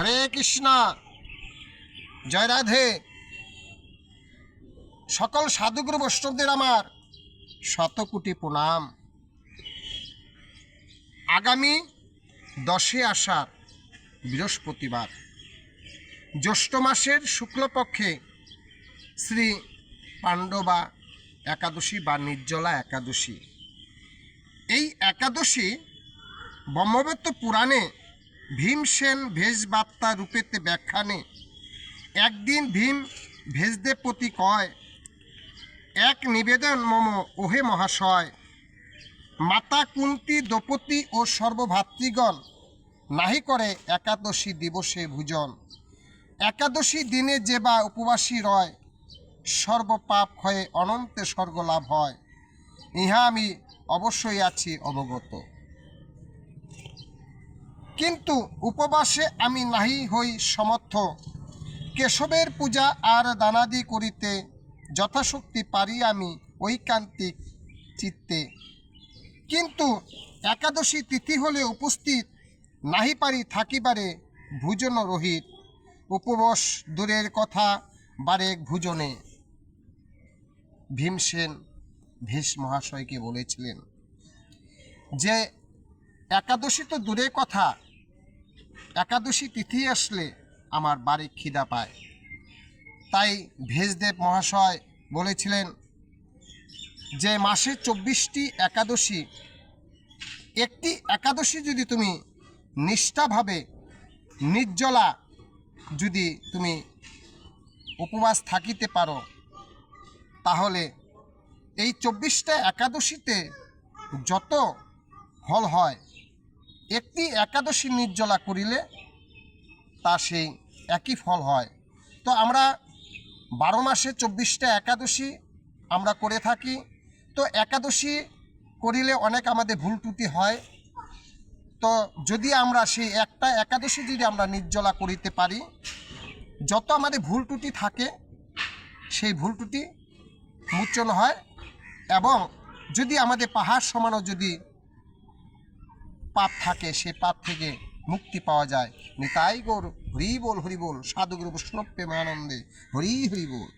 হরে কৃষ্ণ, জয় রাধে। সকল সাধুগুরু বৈষ্ণবদের আমার শতকোটি প্রণাম। আগামী 10 আষাঢ় বৃহস্পতিবার, জ্যৈষ্ঠ মাসের শুক্লপক্ষে শ্রী পাণ্ডবা একাদশী বা নির্জলা একাদশী। এই একাদশী ব্রহ্মবেত্ত পুরাণে ভীমসেন ভেষবার্তা রূপেতে ব্যাখ্যানে একদিন ভীম ভেষদেব প্রতি কয়, এক নিবেদন মম ওহে মহাশয়, মাতা কুন্তি দ্রৌপদী ও সর্বভাতৃগণ নাহি করে একাদশী দিবসে ভোজন। একাদশী দিনে যে বা উপবাসী রয়, সর্বপাপ ক্ষয়ে অনন্তে স্বর্গ লাভ হয়। ইহা আমি অবশ্যই আছি অবগত, কিন্তু উপবাসে আমি নাহি হই সমর্থ। কেশবের পূজা আর দানাদি করিতে যথাশক্তি পারি আমি ঐকান্তিক চিত্তে, কিন্তু একাদশী তিথি হলে উপস্থিত নাহি পারি থাকিবারে ভোজন রহিত। উপবাস দূরের কথা বারেক ভোজনে। ভীমসেন ভেষ মহাশয়কে বলেছিলেন যে একাদশী তো দূরের কথা, একাদশী তিথি আসলে আমার বাড়ির খিদা পায়। তাই ভেষদেব মহাশয় বলেছিলেন যে মাসে 24টি একাদশী, একটি একাদশী যদি তুমি নিষ্ঠাভাবে নির্জলা যদি তুমি উপবাস থাকিতে পারো, তাহলে এই 24টা একাদশীতে যত ফল হয়, একটি একাদশী নির্জলা করিলে তা সেই একই ফল হয়। তো আমরা 12 মাসে 24টা একাদশী আমরা করে থাকি। তো একাদশী করিলে অনেক আমাদের ভুল ত্রুটি হয়। তো যদি আমরা সেই একটা একাদশী যদি আমরা নির্জলা করিতে পারি, যত আমাদের ভুল ত্রুটি থাকে সেই ভুল ত্রুটি মোচন হয়, এবং যদি আমাদের পাহাড় সমানও যদি পাপ থাকে সে পাপ থেকে মুক্তি পাওয়া যায়। নিতাই গৌর হরি বল, সাধুগুরু বৈষ্ণব প্রেমানন্দে হরি হরি বল।